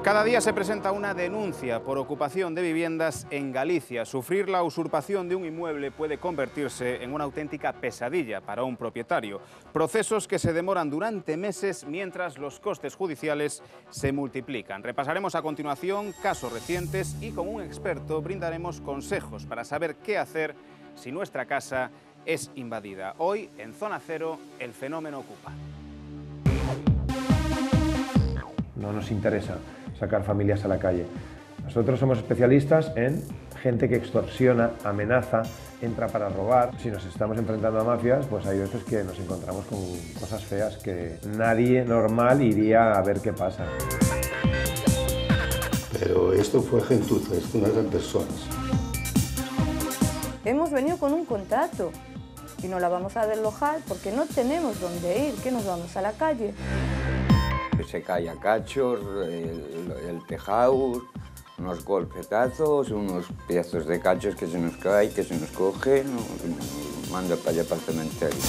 Cada día se presenta una denuncia por ocupación de viviendas en Galicia. Sufrir la usurpación de un inmueble puede convertirse en una auténtica pesadilla para un propietario. Procesos que se demoran durante meses mientras los costes judiciales se multiplican. Repasaremos a continuación casos recientes y con un experto brindaremos consejos para saber qué hacer si nuestra casa es invadida. Hoy, en Zona Cero, el fenómeno ocupa. No nos interesa sacar familias a la calle. Nosotros somos especialistas en gente que extorsiona, amenaza, entra para robar. Si nos estamos enfrentando a mafias, pues hay veces que nos encontramos con cosas feas que nadie normal iría a ver qué pasa. Pero esto fue gentuza, esto no eran personas. Hemos venido con un contrato y no la vamos a desalojar porque no tenemos dónde ir, que nos vamos a la calle. Se cae a cachos, el tejado, unos golpetazos, unos pedazos de cachos que se nos caen, que se nos cogen, manda para allá para el cementerio.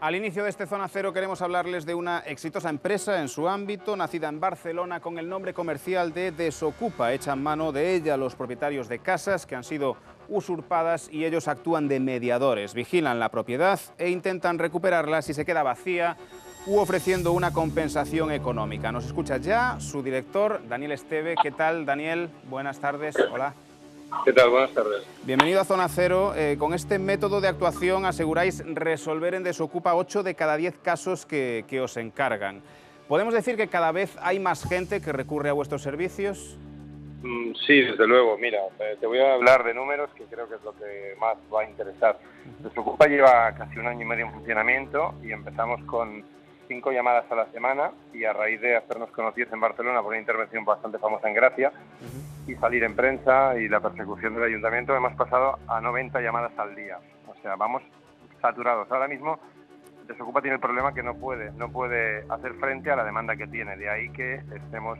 Al inicio de este Zona Cero queremos hablarles de una exitosa empresa en su ámbito, nacida en Barcelona con el nombre comercial de Desocupa. Echan mano de ella los propietarios de casas que han sido usurpadas y ellos actúan de mediadores, vigilan la propiedad e intentan recuperarla si se queda vacía u ofreciendo una compensación económica. Nos escucha ya su director, Daniel Esteve. ¿Qué tal, Daniel? Buenas tardes. Hola. ¿Qué tal? Buenas tardes. Bienvenido a Zona Cero. Con este método de actuación aseguráis resolver en Desocupa 8 de cada 10 casos que os encargan. ¿Podemos decir que cada vez hay más gente que recurre a vuestros servicios? Sí, desde luego. Mira, te voy a hablar de números que creo que es lo que más va a interesar. Desocupa lleva casi 1 año y medio en funcionamiento y empezamos con 5 llamadas a la semana y a raíz de hacernos conocidos en Barcelona por una intervención bastante famosa en Gracia y salir en prensa y la persecución del ayuntamiento, hemos pasado a 90 llamadas al día. O sea, vamos saturados. Ahora mismo Desocupa tiene el problema que no puede hacer frente a la demanda que tiene. De ahí que estemos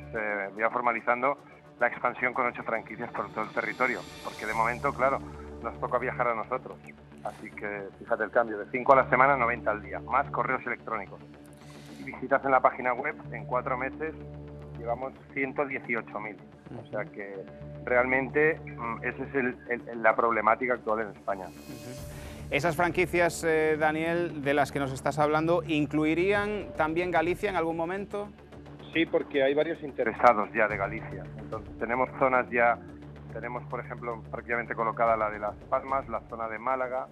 ya formalizando la expansión con 8 franquicias por todo el territorio, porque de momento, claro, nos toca viajar a nosotros. Así que fíjate el cambio, de 5 a la semana, 90 al día, más correos electrónicos. Y visitas en la página web, en 4 meses llevamos 118.000. O sea que realmente esa es la problemática actual en España. Esas franquicias, Daniel, de las que nos estás hablando, ¿incluirían también Galicia en algún momento? Sí, porque hay varios interesados ya de Galicia. Entonces tenemos zonas ya, tenemos por ejemplo prácticamente colocada la de Las Palmas, la zona de Málaga,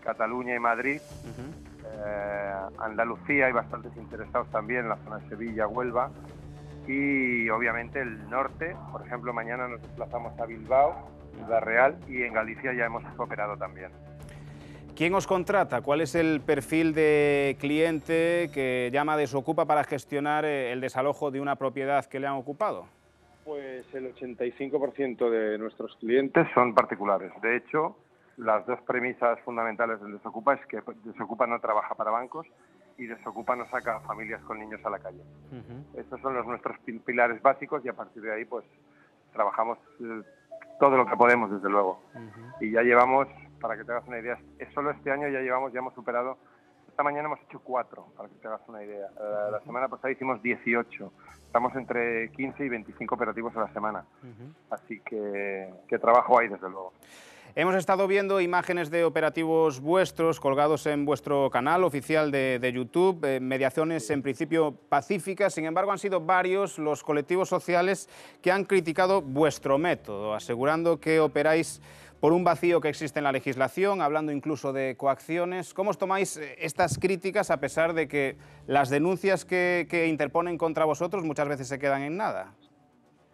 Cataluña y Madrid, Andalucía hay bastantes interesados también, la zona de Sevilla, Huelva y obviamente el norte, por ejemplo mañana nos desplazamos a Bilbao, Ciudad Real y en Galicia ya hemos operado también. ¿Quién os contrata? ¿Cuál es el perfil de cliente que llama a Desocupa para gestionar el desalojo de una propiedad que le han ocupado? Pues el 85% de nuestros clientes son particulares. De hecho, las 2 premisas fundamentales del Desocupa es que Desocupa no trabaja para bancos y Desocupa no saca a familias con niños a la calle. Estos son nuestros pilares básicos y a partir de ahí pues trabajamos todo lo que podemos, desde luego. Y ya llevamos, para que te hagas una idea, solo este año ya hemos superado, esta mañana hemos hecho 4, para que te hagas una idea. La semana pasada hicimos 18. Estamos entre 15 y 25 operativos a la semana. Así que trabajo hay, desde luego. Hemos estado viendo imágenes de operativos vuestros colgados en vuestro canal oficial de YouTube, mediaciones en principio pacíficas. Sin embargo, han sido varios los colectivos sociales que han criticado vuestro método, asegurando que operáis por un vacío que existe en la legislación, hablando incluso de coacciones. ¿Cómo os tomáis estas críticas a pesar de que las denuncias que interponen contra vosotros muchas veces se quedan en nada?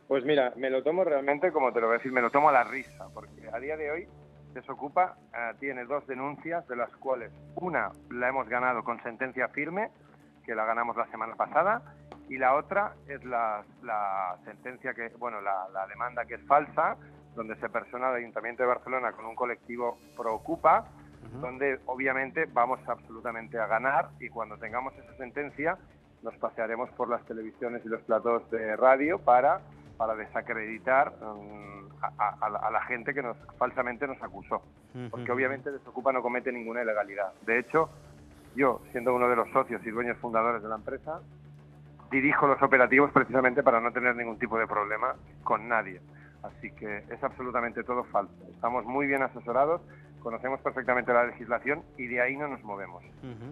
Pues mira, me lo tomo realmente, como te lo voy a decir, me lo tomo a la risa, porque a día de hoy Desocupa tiene 2 denuncias, de las cuales una la hemos ganado con sentencia firme, que la ganamos la semana pasada, y la otra es la sentencia que, bueno, la demanda que es falsa, donde se persona el Ayuntamiento de Barcelona con un colectivo Proocupa, donde obviamente vamos absolutamente a ganar y cuando tengamos esa sentencia nos pasearemos por las televisiones y los platos de radio para desacreditar a la gente que falsamente nos acusó. Porque obviamente Desocupa no comete ninguna ilegalidad. De hecho, Yo, siendo uno de los socios y dueños fundadores de la empresa, dirijo los operativos precisamente para no tener ningún tipo de problema con nadie. Así que es absolutamente todo falso. Estamos muy bien asesorados, conocemos perfectamente la legislación y de ahí no nos movemos.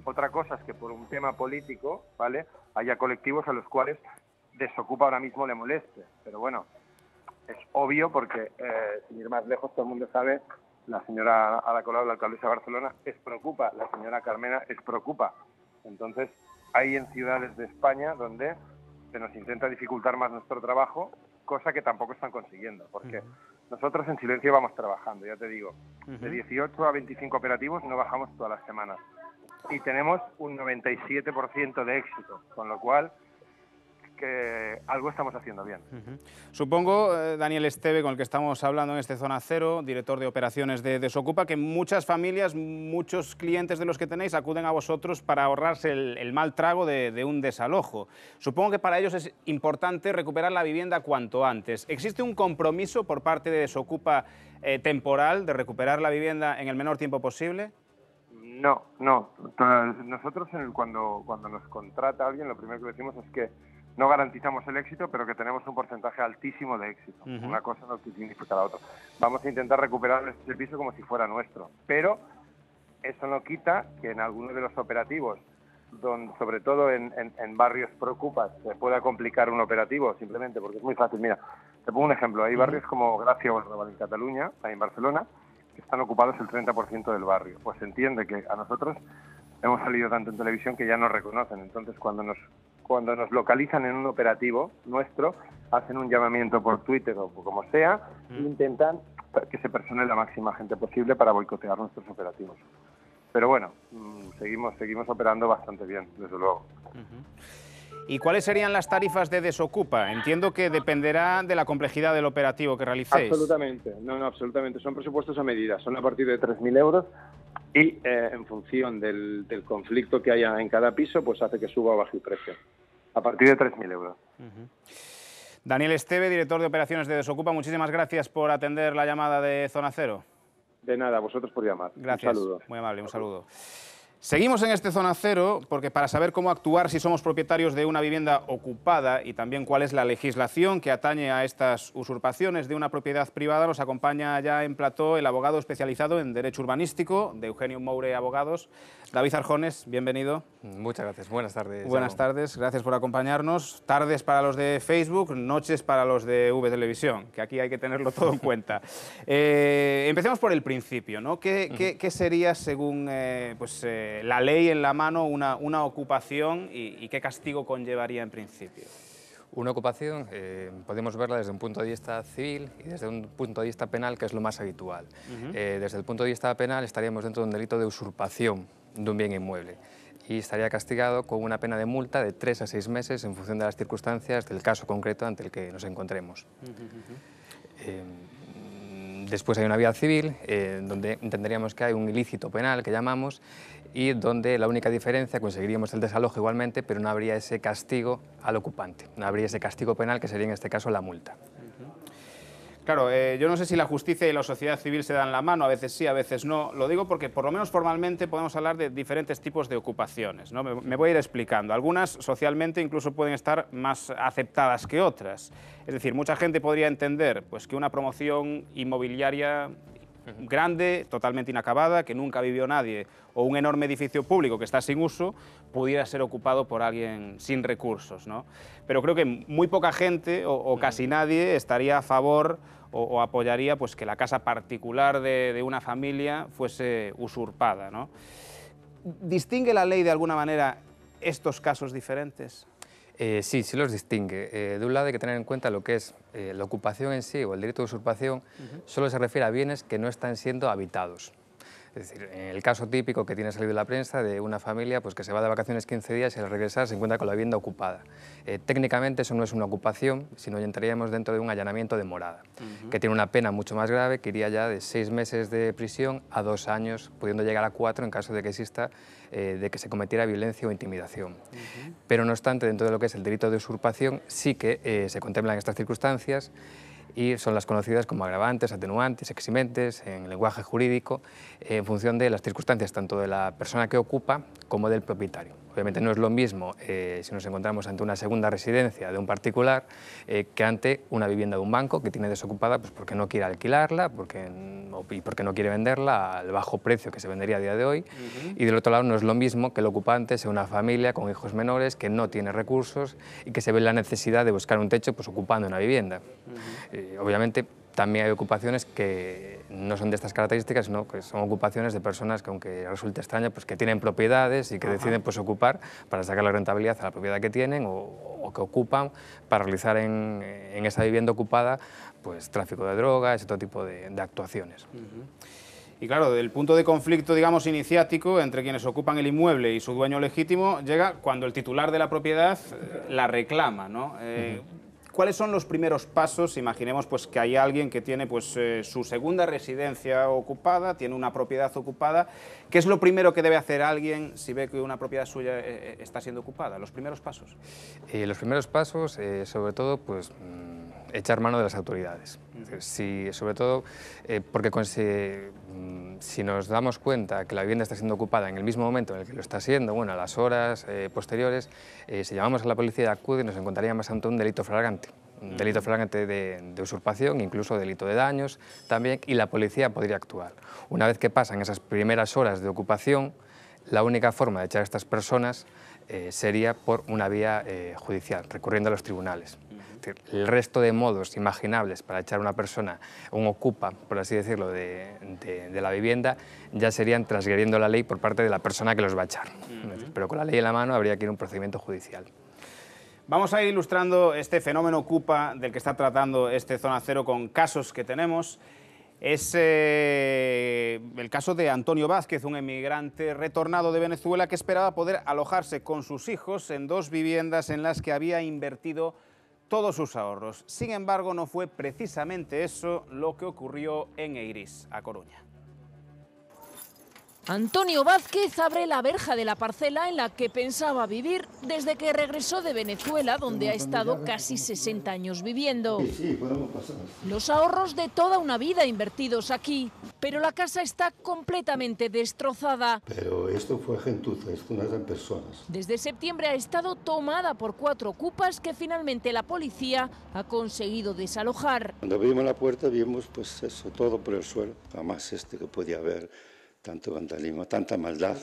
Otra cosa es que por un tema político, ¿vale?, haya colectivos a los cuales Desokupa ahora mismo le moleste. Pero bueno, es obvio porque, sin ir más lejos, todo el mundo sabe, la señora Ada Colau, la alcaldesa de Barcelona, es Procupa, la señora Carmena es Procupa. Entonces, hay en ciudades de España donde se nos intenta dificultar más nuestro trabajo, cosa que tampoco están consiguiendo, porque nosotros en silencio vamos trabajando, ya te digo, de 18 a 25 operativos no bajamos todas las semanas y tenemos un 97% de éxito, con lo cual que algo estamos haciendo bien. Supongo, Daniel Esteve, con el que estamos hablando en este Zona Cero, director de operaciones de Desokupa, que muchas familias, muchos clientes de los que tenéis acuden a vosotros para ahorrarse el mal trago de un desalojo. Supongo que para ellos es importante recuperar la vivienda cuanto antes. ¿Existe un compromiso por parte de Desokupa temporal de recuperar la vivienda en el menor tiempo posible? No. Nosotros cuando nos contrata alguien, lo primero que decimos es que no garantizamos el éxito, pero que tenemos un porcentaje altísimo de éxito. Una cosa no significa la otra. Vamos a intentar recuperar el piso como si fuera nuestro, pero eso no quita que en alguno de los operativos, sobre todo en barrios Procupas, se pueda complicar un operativo, simplemente porque es muy fácil. Mira, te pongo un ejemplo. Hay barrios como Gracia o Arrabal en Cataluña, ahí en Barcelona, que están ocupados el 30% del barrio. Pues se entiende que a nosotros hemos salido tanto en televisión que ya nos reconocen. Entonces, cuando nos localizan en un operativo nuestro, hacen un llamamiento por Twitter o como sea, e intentan que se persone la máxima gente posible para boicotear nuestros operativos. Pero bueno, seguimos operando bastante bien, desde luego. ¿Y cuáles serían las tarifas de Desokupa? Entiendo que dependerá de la complejidad del operativo que realicéis. Absolutamente, no, absolutamente. Son presupuestos a medida, son a partir de 3.000 euros y en función del conflicto que haya en cada piso, pues hace que suba o baje el precio. A partir de 3.000 euros. Daniel Esteve, director de operaciones de Desokupa, muchísimas gracias por atender la llamada de Zona Cero. De nada, vosotros por llamar. Gracias. Un saludo. Muy amable, un saludo. Seguimos en este Zona Cero porque para saber cómo actuar si somos propietarios de una vivienda ocupada y también cuál es la legislación que atañe a estas usurpaciones de una propiedad privada, nos acompaña ya en plató el abogado especializado en Derecho Urbanístico de Eugenio Moure Abogados, David Arjones. Bienvenido. Muchas gracias. Buenas tardes. Buenas tardes, gracias por acompañarnos. Tardes para los de Facebook, noches para los de V Televisión, que aquí hay que tenerlo todo en cuenta. Empecemos por el principio, ¿no? ¿Qué sería, según la ley en la mano, una ocupación y qué castigo conllevaría en principio? Una ocupación podemos verla desde un punto de vista civil y desde un punto de vista penal, que es lo más habitual. Desde el punto de vista penal estaríamos dentro de un delito de usurpación de un bien inmueble y estaría castigado con una pena de multa de 3 a 6 meses en función de las circunstancias del caso concreto ante el que nos encontremos. Después hay una vía civil, donde entenderíamos que hay un ilícito penal, que llamamos, y donde la única diferencia, conseguiríamos el desalojo igualmente, pero no habría ese castigo al ocupante, no habría ese castigo penal, que sería en este caso la multa. Claro, yo no sé si la justicia y la sociedad civil se dan la mano, a veces sí, a veces no. Lo digo porque por lo menos formalmente podemos hablar de diferentes tipos de ocupaciones, ¿no? Me voy a ir explicando. Algunas socialmente incluso pueden estar más aceptadas que otras. Es decir, mucha gente podría entender pues, que una promoción inmobiliaria grande, totalmente inacabada, que nunca vivió nadie, o un enorme edificio público que está sin uso, pudiera ser ocupado por alguien sin recursos, ¿no? Pero creo que muy poca gente o casi nadie estaría a favor o apoyaría pues, que la casa particular de una familia fuese usurpada, ¿no? ¿Distingue la ley de alguna manera estos casos diferentes? Sí los distingue. De un lado hay que tener en cuenta lo que es la ocupación en sí o el delito de usurpación, solo se refiere a bienes que no están siendo habitados. Es decir, en el caso típico que tiene salido en la prensa de una familia pues, que se va de vacaciones 15 días y al regresar se encuentra con la vivienda ocupada. Técnicamente eso no es una ocupación, sino entraríamos dentro de un allanamiento de morada, que tiene una pena mucho más grave, que iría ya de 6 meses de prisión a 2 años, pudiendo llegar a 4 en caso de que exista de que se cometiera violencia o intimidación. Pero no obstante, dentro de lo que es el delito de usurpación, sí que se contemplan estas circunstancias y son las conocidas como agravantes, atenuantes, eximentes en el lenguaje jurídico, en función de las circunstancias tanto de la persona que ocupa como del propietario. Obviamente no es lo mismo si nos encontramos ante una segunda residencia de un particular que ante una vivienda de un banco que tiene desocupada pues porque no quiere alquilarla y porque no quiere venderla al bajo precio que se vendería a día de hoy. Y del otro lado no es lo mismo que el ocupante sea una familia con hijos menores que no tiene recursos y que se ve la necesidad de buscar un techo pues ocupando una vivienda. Obviamente también hay ocupaciones que no son de estas características, sino que son ocupaciones de personas que, aunque resulte extraño, pues que tienen propiedades y que deciden pues ocupar para sacar la rentabilidad a la propiedad que tienen o que ocupan para realizar en esa vivienda ocupada pues tráfico de drogas, otro tipo de actuaciones. Y claro, el punto de conflicto, digamos, iniciático entre quienes ocupan el inmueble y su dueño legítimo llega cuando el titular de la propiedad la reclama, ¿no? ¿Cuáles son los primeros pasos? Imaginemos pues, que hay alguien que tiene pues, su segunda residencia ocupada, tiene una propiedad ocupada. ¿Qué es lo primero que debe hacer alguien si ve que una propiedad suya está siendo ocupada? ¿Los primeros pasos? Los primeros pasos, sobre todo, pues echar mano de las autoridades. Sobre todo porque si nos damos cuenta que la vivienda está siendo ocupada en el mismo momento en el que lo está siendo, bueno, a las horas posteriores, si llamamos a la policía y acude, nos encontraríamos ante un delito flagrante. Un delito flagrante de usurpación, incluso delito de daños también, y la policía podría actuar. Una vez que pasan esas primeras horas de ocupación, la única forma de echar a estas personas sería por una vía judicial, recurriendo a los tribunales. Es decir, el resto de modos imaginables para echar a una persona, un ocupa, por así decirlo, de la vivienda, ya serían transgrediendo la ley por parte de la persona que los va a echar. Pero con la ley en la mano habría que ir a un procedimiento judicial. Vamos a ir ilustrando este fenómeno ocupa del que está tratando este Zona Cero con casos que tenemos. Es el caso de Antonio Vázquez, un emigrante retornado de Venezuela que esperaba poder alojarse con sus hijos en 2 viviendas en las que había invertido todos sus ahorros. Sin embargo, no fue precisamente eso lo que ocurrió en Eirís, A Coruña. Antonio Vázquez abre la verja de la parcela en la que pensaba vivir desde que regresó de Venezuela, donde ha estado casi 60 años viviendo. Sí, podemos pasar. Los ahorros de toda una vida invertidos aquí, pero la casa está completamente destrozada. Pero esto fue gentuza, esto no eran personas. Desde septiembre ha estado tomada por 4 ocupas que finalmente la policía ha conseguido desalojar. Cuando abrimos la puerta vimos pues eso, todo por el suelo. Jamás que podía haber tanto vandalismo, tanta maldad.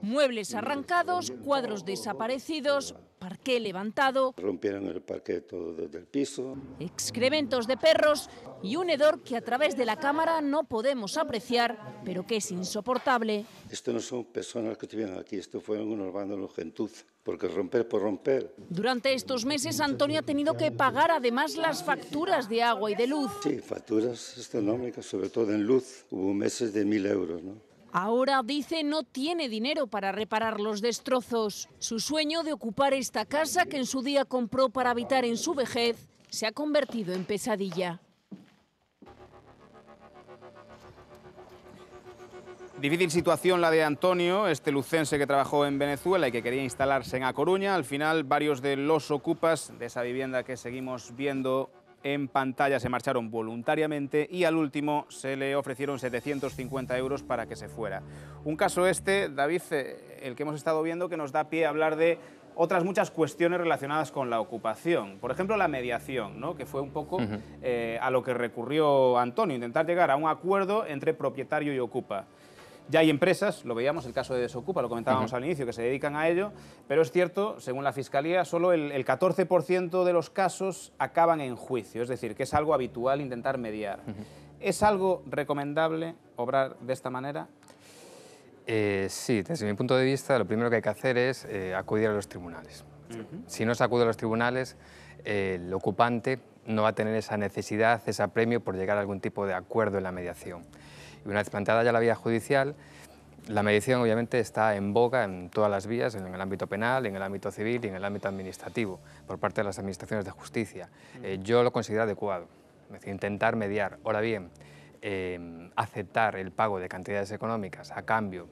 Muebles arrancados, cuadros desaparecidos, parqué levantado. Rompieron el parqué todo desde el piso. Excrementos de perros y un hedor que a través de la cámara no podemos apreciar, pero que es insoportable. Esto no son personas que estuvieron aquí, esto fueron unos vándalos gentuza, porque romper por romper. Durante estos meses Antonio ha tenido que pagar además las facturas de agua y de luz. Sí, facturas astronómicas, sobre todo en luz. Hubo meses de 1000 euros, ¿no? Ahora, dice, no tiene dinero para reparar los destrozos. Su sueño de ocupar esta casa que en su día compró para habitar en su vejez se ha convertido en pesadilla. Difícil situación la de Antonio, este lucense que trabajó en Venezuela y que quería instalarse en A Coruña. Al final, varios de los ocupas de esa vivienda que seguimos viendo en pantalla se marcharon voluntariamente y al último se le ofrecieron 750 euros para que se fuera. Un caso David, el que hemos estado viendo, que nos da pie a hablar de otras muchas cuestiones relacionadas con la ocupación. Por ejemplo, la mediación, ¿no? Que fue un poco a lo que recurrió Antonio, intentar llegar a un acuerdo entre propietario y ocupa. Ya hay empresas, lo veíamos, el caso de Desocupa, lo comentábamos al inicio, que se dedican a ello, pero es cierto, según la Fiscalía, solo el 14% de los casos acaban en juicio, es decir, que es algo habitual intentar mediar. ¿Es algo recomendable obrar de esta manera? Sí, desde mi punto de vista, lo primero que hay que hacer es acudir a los tribunales. Si no se acude a los tribunales, el ocupante no va a tener esa necesidad, ese apremio por llegar a algún tipo de acuerdo en la mediación. Y una vez planteada ya la vía judicial, la mediación obviamente está en boga en todas las vías, en el ámbito penal, en el ámbito civil y en el ámbito administrativo, por parte de las administraciones de justicia. Yo lo considero adecuado, es decir, intentar mediar. Ahora bien, aceptar el pago de cantidades económicas a cambio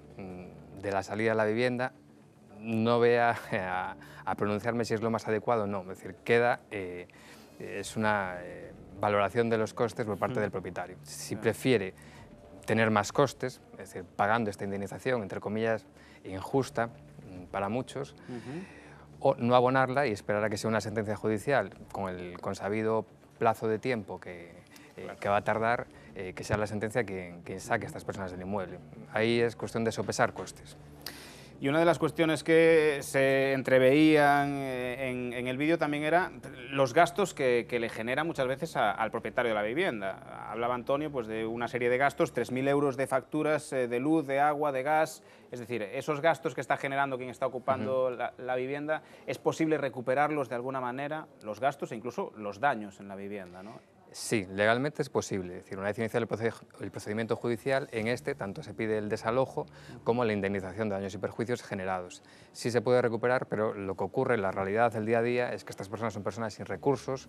de la salida de la vivienda, no voy a pronunciarme si es lo más adecuado o no, es decir, queda, es una valoración de los costes por parte del propietario. Si prefiere tener más costes, es decir, pagando esta indemnización, entre comillas, injusta para muchos, o no abonarla y esperar a que sea una sentencia judicial con el consabido plazo de tiempo que va a tardar, que sea la sentencia que saque a estas personas del inmueble. Ahí es cuestión de sopesar costes. Y una de las cuestiones que se entreveían en el vídeo también era los gastos que le genera muchas veces al propietario de la vivienda. Hablaba Antonio pues, de una serie de gastos, 3.000 euros de facturas de luz, de agua, de gas. Es decir, esos gastos que está generando quien está ocupando la vivienda, ¿es posible recuperarlos de alguna manera, los gastos e incluso los daños en la vivienda, ¿no? Sí, legalmente es posible. Es decir, una vez iniciado el procedimiento judicial, en este tanto se pide el desalojo como la indemnización de daños y perjuicios generados. Sí se puede recuperar, pero lo que ocurre en la realidad del día a día es que estas personas son personas sin recursos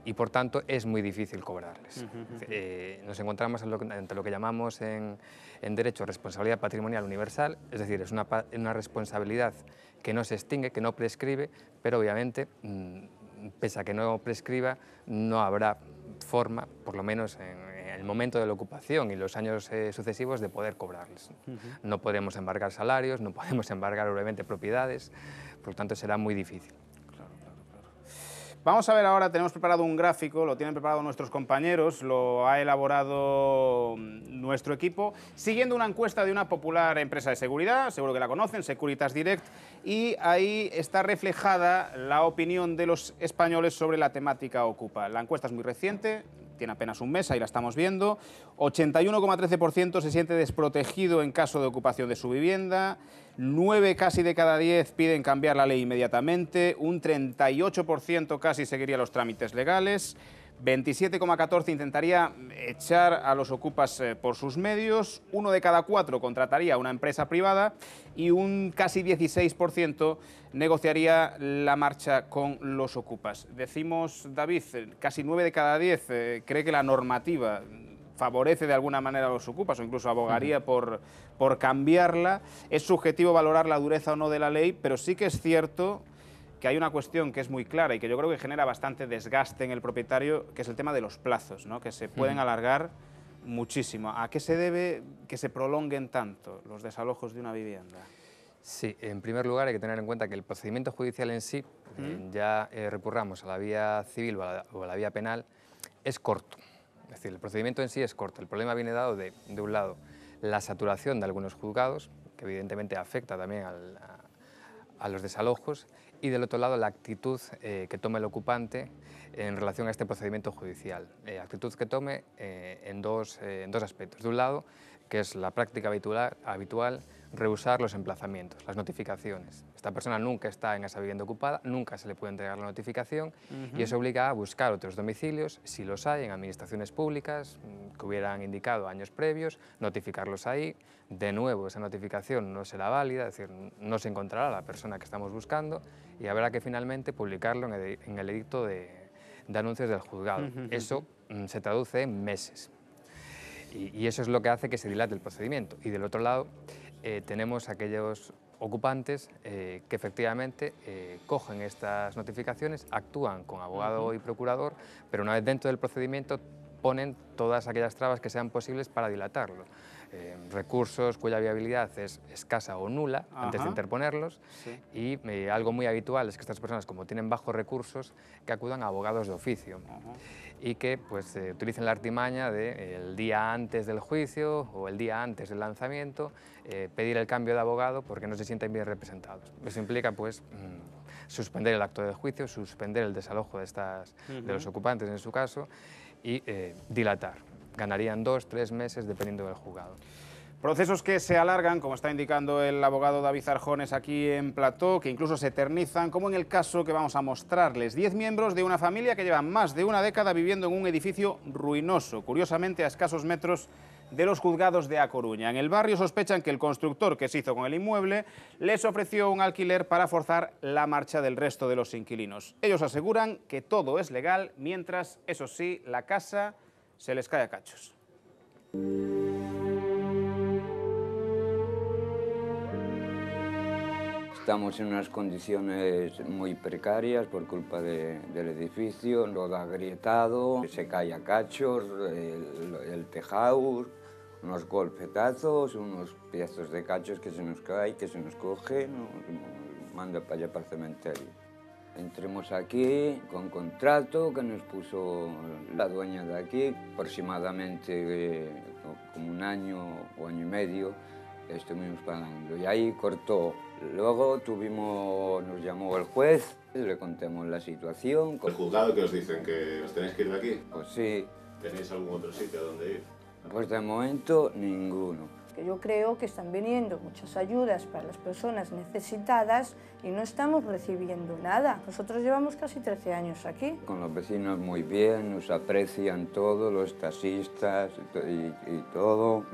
y, por tanto, es muy difícil cobrarles. Nos encontramos ante lo que llamamos en derecho responsabilidad patrimonial universal, es decir, es una responsabilidad que no se extingue, que no prescribe, pero obviamente pese a que no prescriba, no habrá forma, por lo menos en el momento de la ocupación y los años sucesivos, de poder cobrarles. No podemos embargar salarios, no podemos embargar obviamente propiedades, por lo tanto será muy difícil. Vamos a ver ahora, tenemos preparado un gráfico, lo tienen preparado nuestros compañeros, lo ha elaborado nuestro equipo, siguiendo una encuesta de una popular empresa de seguridad, seguro que la conocen, Securitas Direct, y ahí está reflejada la opinión de los españoles sobre la temática Ocupa. La encuesta es muy reciente, tiene apenas un mes, ahí la estamos viendo. 81,13% se siente desprotegido en caso de ocupación de su vivienda, 9 casi de cada 10 piden cambiar la ley inmediatamente, un 38% casi seguiría los trámites legales, 27,14% intentaría echar a los ocupas por sus medios, 1 de cada 4 contrataría a una empresa privada y un casi 16% negociaría la marcha con los ocupas. Decimos, David, casi 9 de cada 10 cree que la normativa favorece de alguna manera a los ocupas o incluso abogaría por cambiarla. Es subjetivo valorar la dureza o no de la ley, pero sí que es cierto que hay una cuestión que es muy clara y que yo creo que genera bastante desgaste en el propietario, que es el tema de los plazos, ¿no? Que se pueden alargar muchísimo. ¿A qué se debe que se prolonguen tanto los desalojos de una vivienda? Sí, en primer lugar hay que tener en cuenta que el procedimiento judicial en sí, ya recurramos a la vía civil o a la vía penal, es corto. Es decir, el procedimiento en sí es corto. El problema viene dado de un lado, la saturación de algunos juzgados, que evidentemente afecta también a los desalojos, y del otro lado la actitud que tome el ocupante en relación a este procedimiento judicial. Actitud que tome en dos aspectos. De un lado, que es la práctica habitual, rehusar los emplazamientos, las notificaciones. Esta persona nunca está en esa vivienda ocupada, nunca se le puede entregar la notificación y eso obliga a buscar otros domicilios, si los hay en administraciones públicas que hubieran indicado años previos, notificarlos ahí. De nuevo, esa notificación no será válida, es decir, no se encontrará la persona que estamos buscando y habrá que finalmente publicarlo en el edicto de anuncios del juzgado. Eso se traduce en meses y eso es lo que hace que se dilate el procedimiento. Y del otro lado tenemos aquellos ocupantes que efectivamente cogen estas notificaciones, actúan con abogado y procurador, pero una vez dentro del procedimiento ponen todas aquellas trabas que sean posibles para dilatarlo. Recursos cuya viabilidad es escasa o nula antes de interponerlos y algo muy habitual es que estas personas, como tienen bajos recursos, que acudan a abogados de oficio y que pues, utilicen la artimaña de el día antes del juicio o el día antes del lanzamiento pedir el cambio de abogado porque no se sienten bien representados. Eso implica pues suspender el acto de juicio, suspender el desalojo de los ocupantes en su caso y dilatar. Ganarían 2 o 3 meses dependiendo del juzgado. Procesos que se alargan, como está indicando el abogado David Arjones aquí en plató, que incluso se eternizan, como en el caso que vamos a mostrarles. 10 miembros de una familia que llevan más de una década viviendo en un edificio ruinoso, curiosamente a escasos metros de los juzgados de A Coruña. En el barrio sospechan que el constructor que se hizo con el inmueble les ofreció un alquiler para forzar la marcha del resto de los inquilinos. Ellos aseguran que todo es legal, mientras, eso sí, la casa se les cae a cachos. Estamos en unas condiciones muy precarias por culpa del edificio, todo agrietado, se cae a cachos, el tejado, unos golpetazos, unos pedazos de cachos que se nos caen, que se nos cogen, nos manda para allá para el cementerio. Entremos aquí con contrato que nos puso la dueña de aquí, aproximadamente como un año o año y medio estuvimos pagando y ahí cortó. Luego nos llamó el juez, le contamos la situación. ¿El juzgado que os dicen que os tenéis que ir de aquí? Pues sí. ¿Tenéis algún otro sitio a donde ir? Pues de momento ninguno. Yo creo que están viniendo muchas ayudas para las personas necesitadas y no estamos recibiendo nada. Nosotros llevamos casi 13 años aquí. Con los vecinos muy bien, nos aprecian todos, los taxistas y todo.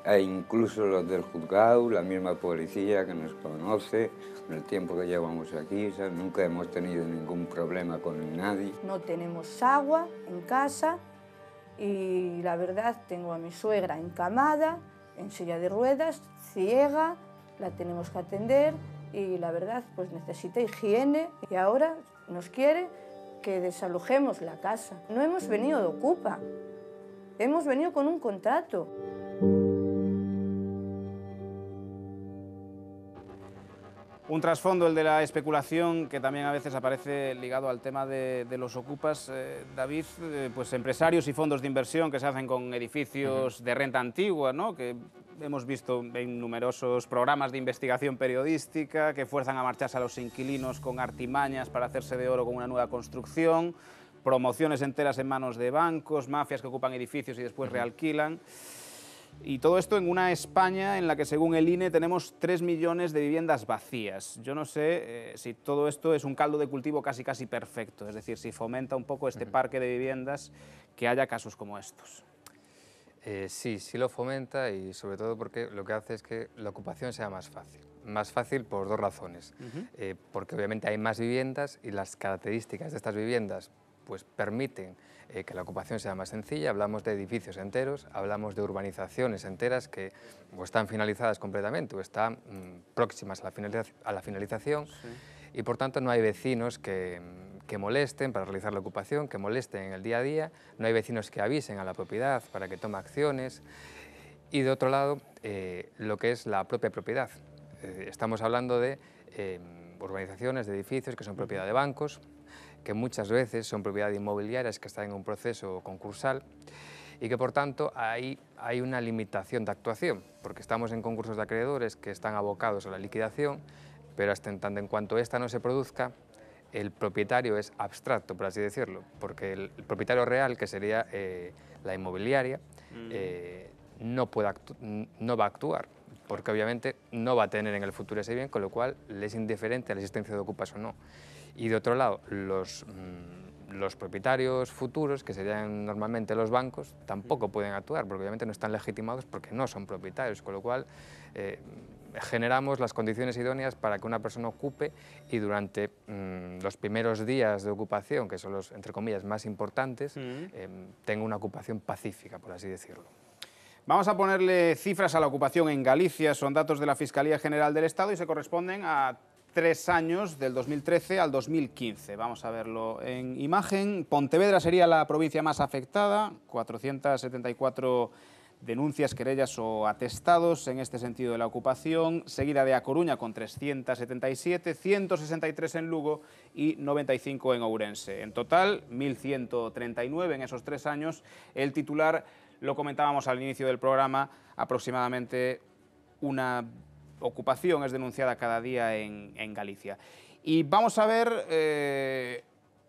E incluso los del juzgado, la misma policía que nos conoce, en el tiempo que llevamos aquí, ¿sabes? Nunca hemos tenido ningún problema con nadie. No tenemos agua en casa y la verdad tengo a mi suegra encamada, en silla de ruedas, ciega, la tenemos que atender y la verdad pues necesita higiene y ahora nos quiere que desalojemos la casa. No hemos venido de Ocupa, hemos venido con un contrato. Un trasfondo, el de la especulación, que también a veces aparece ligado al tema de los ocupas. David, pues empresarios y fondos de inversión que se hacen con edificios de renta antigua, ¿no? Que hemos visto en numerosos programas de investigación periodística que fuerzan a marcharse a los inquilinos con artimañas para hacerse de oro con una nueva construcción, promociones enteras en manos de bancos, mafias que ocupan edificios y después realquilan. Y todo esto en una España en la que, según el INE, tenemos 3 millones de viviendas vacías. Yo no sé si todo esto es un caldo de cultivo casi perfecto, es decir, si fomenta un poco este parque de viviendas que haya casos como estos. Sí lo fomenta y sobre todo porque lo que hace es que la ocupación sea más fácil. Más fácil por dos razones. Porque obviamente hay más viviendas y las características de estas viviendas pues permiten que la ocupación sea más sencilla. Hablamos de edificios enteros, hablamos de urbanizaciones enteras que o están finalizadas completamente o están próximas a la finalización y por tanto no hay vecinos que molesten para realizar la ocupación, que molesten en el día a día, no hay vecinos que avisen a la propiedad para que tome acciones y de otro lado lo que es la propia propiedad. Estamos hablando de urbanizaciones, de edificios que son propiedad de bancos, que muchas veces son propiedad de inmobiliarias que están en un proceso concursal y que por tanto hay una limitación de actuación, porque estamos en concursos de acreedores que están abocados a la liquidación, pero hasta en tanto en cuanto esta no se produzca, el propietario es abstracto, por así decirlo, porque el propietario real, que sería la inmobiliaria, no va a actuar, porque obviamente no va a tener en el futuro ese bien, con lo cual le es indiferente a la existencia de ocupas o no. Y de otro lado, los propietarios futuros, que serían normalmente los bancos, tampoco pueden actuar, porque obviamente no están legitimados porque no son propietarios, con lo cual generamos las condiciones idóneas para que una persona ocupe y durante los primeros días de ocupación, que son los, entre comillas, más importantes, tenga una ocupación pacífica, por así decirlo. Vamos a ponerle cifras a la ocupación en Galicia. Son datos de la Fiscalía General del Estado y se corresponden a 3 años, del 2013 al 2015. Vamos a verlo en imagen. Pontevedra sería la provincia más afectada, 474 denuncias, querellas o atestados en este sentido de la ocupación, seguida de A Coruña con 377, 163 en Lugo y 95 en Ourense. En total, 1.139 en esos 3 años. El titular, lo comentábamos al inicio del programa, aproximadamente una ocupación es denunciada cada día en Galicia. Y vamos a ver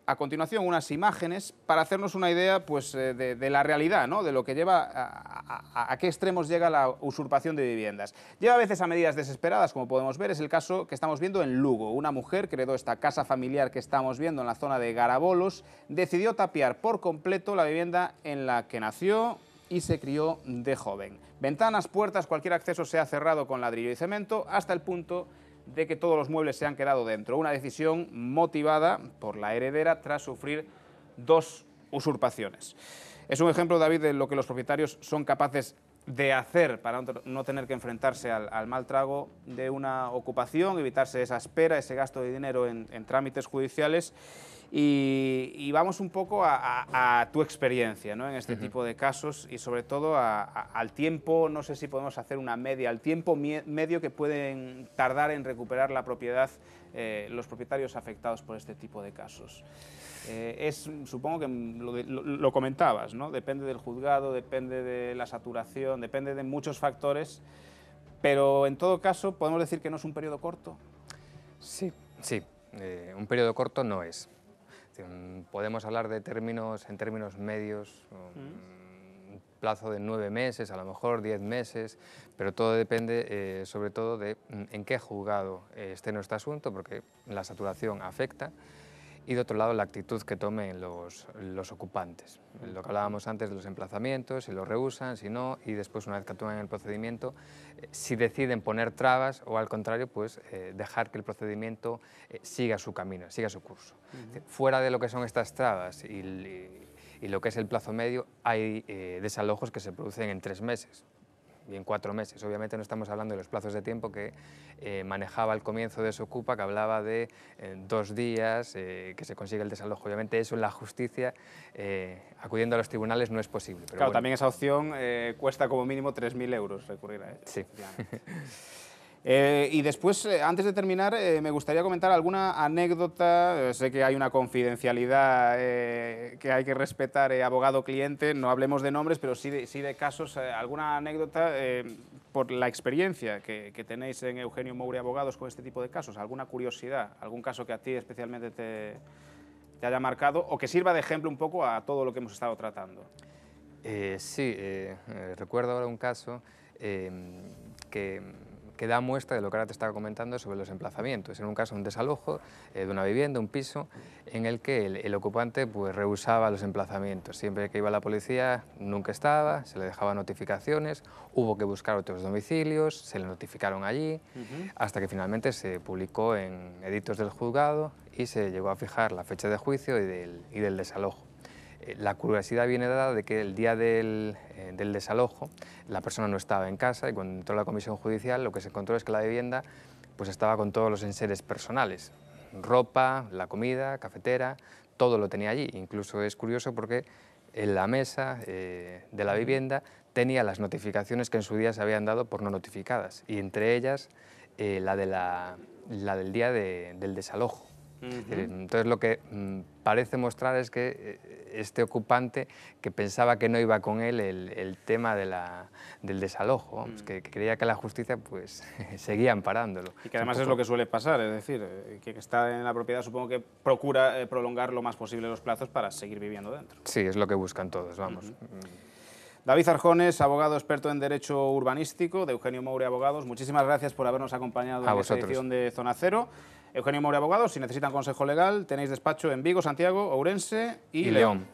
a continuación unas imágenes para hacernos una idea pues, de la realidad, ¿no? De lo que lleva a qué extremos llega la usurpación de viviendas. Lleva a veces a medidas desesperadas, como podemos ver, es el caso que estamos viendo en Lugo. Una mujer que heredó esta casa familiar que estamos viendo en la zona de Garabolos, decidió tapiar por completo la vivienda en la que nació y se crió de joven. Ventanas, puertas, cualquier acceso se ha cerrado con ladrillo y cemento hasta el punto de que todos los muebles se han quedado dentro. Una decisión motivada por la heredera tras sufrir 2 usurpaciones. Es un ejemplo, David, de lo que los propietarios son capaces de hacer para no tener que enfrentarse al mal trago de una ocupación, evitarse esa espera, ese gasto de dinero en trámites judiciales. Y vamos un poco a tu experiencia, ¿no?, en este tipo de casos y sobre todo al tiempo, no sé si podemos hacer una media, al tiempo medio que pueden tardar en recuperar la propiedad los propietarios afectados por este tipo de casos. Supongo que lo comentabas, ¿no?, depende del juzgado, depende de la saturación, depende de muchos factores, pero en todo caso, ¿podemos decir que no es un periodo corto? Sí, sí, un periodo corto no es. Podemos hablar de en términos medios, un plazo de 9 meses, a lo mejor 10 meses, pero todo depende sobre todo de en qué juzgado esté nuestro asunto, porque la saturación afecta, y de otro lado la actitud que tomen los ocupantes. Lo que hablábamos antes de los emplazamientos, si lo rehúsan, si no, y después una vez que actúan en el procedimiento, si deciden poner trabas o al contrario, pues dejar que el procedimiento siga su camino, siga su curso. Fuera de lo que son estas trabas y lo que es el plazo medio, hay desalojos que se producen en 3 meses. Y en 4 meses. Obviamente no estamos hablando de los plazos de tiempo que manejaba al comienzo de Desocupa, que hablaba de 2 días, que se consigue el desalojo. Obviamente eso en la justicia, acudiendo a los tribunales, no es posible. Pero claro, bueno. También esa opción cuesta como mínimo 3.000 euros recurrir a ella. Sí. Y después, antes de terminar, me gustaría comentar alguna anécdota. Sé que hay una confidencialidad que hay que respetar, abogado-cliente, no hablemos de nombres, pero sí de casos, alguna anécdota por la experiencia que tenéis en Eugenio Moure Abogados con este tipo de casos, alguna curiosidad, algún caso que a ti especialmente te haya marcado o que sirva de ejemplo un poco a todo lo que hemos estado tratando. Sí, recuerdo ahora un caso que da muestra de lo que ahora te estaba comentando sobre los emplazamientos. En un caso, un desalojo de una vivienda, un piso, en el que el ocupante pues, rehusaba los emplazamientos. Siempre que iba la policía, nunca estaba, se le dejaba notificaciones, hubo que buscar otros domicilios, se le notificaron allí, hasta que finalmente se publicó en edictos del juzgado y se llegó a fijar la fecha de juicio y del desalojo. La curiosidad viene dada de que el día del desalojo la persona no estaba en casa y cuando entró a la comisión judicial lo que se encontró es que la vivienda pues, estaba con todos los enseres personales, ropa, la comida, cafetera, todo lo tenía allí. Incluso es curioso porque en la mesa de la vivienda tenía las notificaciones que en su día se habían dado por no notificadas y entre ellas la del día del desalojo. Entonces lo que parece mostrar es que este ocupante que pensaba que no iba con él el tema del desalojo, que creía que la justicia pues seguía amparándolo. Y que además es lo que suele pasar, es decir, que está en la propiedad supongo que procura prolongar lo más posible los plazos para seguir viviendo dentro. Sí, es lo que buscan todos, vamos. David Arjones, abogado experto en Derecho Urbanístico de Eugenio Moure Abogados, muchísimas gracias por habernos acompañado en esta edición de Zona Cero. Eugenio Moure Abogados, si necesitan consejo legal, tenéis despacho en Vigo, Santiago, Ourense y León.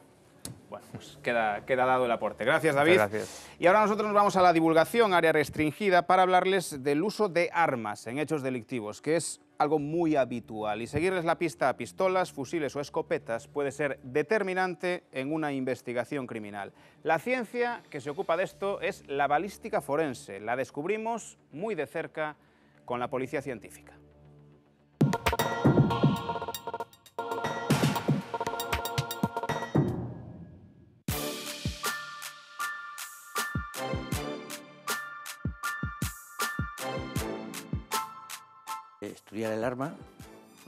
Bueno, pues queda dado el aporte. Gracias, David. Gracias. Y ahora nosotros nos vamos a la divulgación, área restringida, para hablarles del uso de armas en hechos delictivos, que es algo muy habitual. Y seguirles la pista a pistolas, fusiles o escopetas puede ser determinante en una investigación criminal. La ciencia que se ocupa de esto es la balística forense. La descubrimos muy de cerca con la policía científica. Estudiar el arma,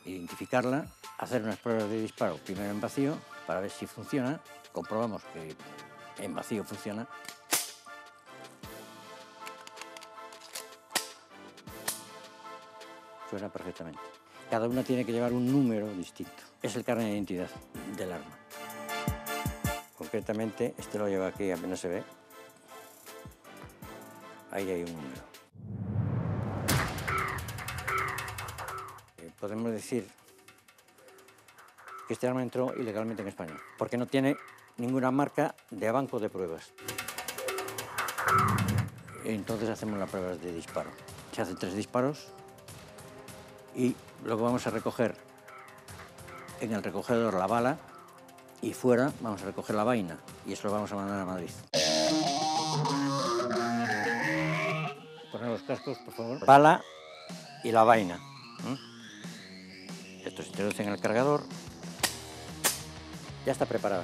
identificarla, hacer unas pruebas de disparo, primero en vacío, para ver si funciona. Comprobamos que en vacío funciona. Suena perfectamente. Cada una tiene que llevar un número distinto. Es el carnet de identidad del arma. Concretamente, este lo lleva aquí, apenas se ve. Ahí hay un número. Podemos decir que este arma entró ilegalmente en España, porque no tiene ninguna marca de banco de pruebas. Entonces hacemos las pruebas de disparo. Se hacen 3 disparos y luego vamos a recoger en el recogedor la bala y fuera vamos a recoger la vaina y eso lo vamos a mandar a Madrid. cascos, por favor. Pala y la vaina. Esto se introduce en el cargador. Ya está preparada.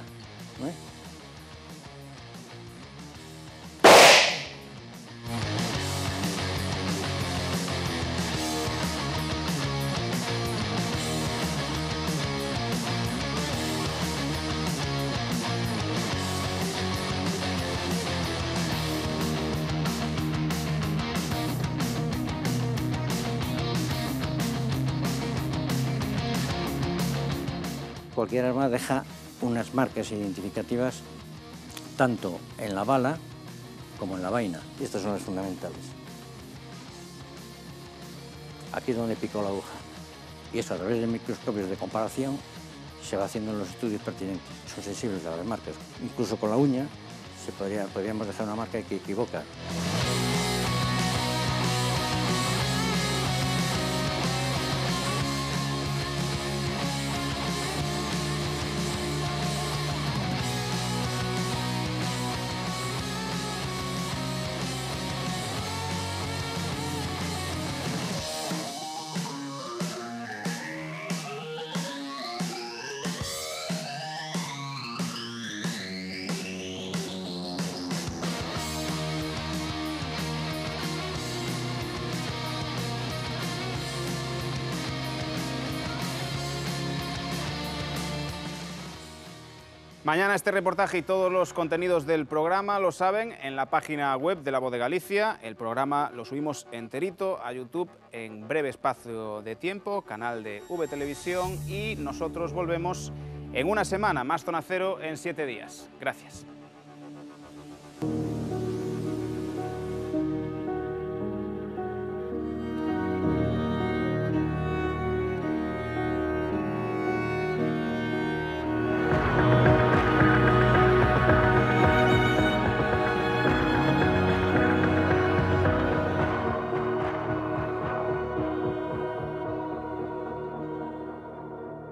Cualquier arma deja unas marcas identificativas tanto en la bala como en la vaina. Y estas son las fundamentales. Aquí es donde picó la aguja. Y eso a través de microscopios de comparación se va haciendo en los estudios pertinentes. Son sensibles a las marcas. Incluso con la uña podríamos dejar una marca que equivoca. Mañana este reportaje y todos los contenidos del programa lo saben en la página web de La Voz de Galicia. El programa lo subimos enterito a YouTube en breve espacio de tiempo, canal de V Televisión, y nosotros volvemos en una semana, más Zona Cero en 7 días. Gracias.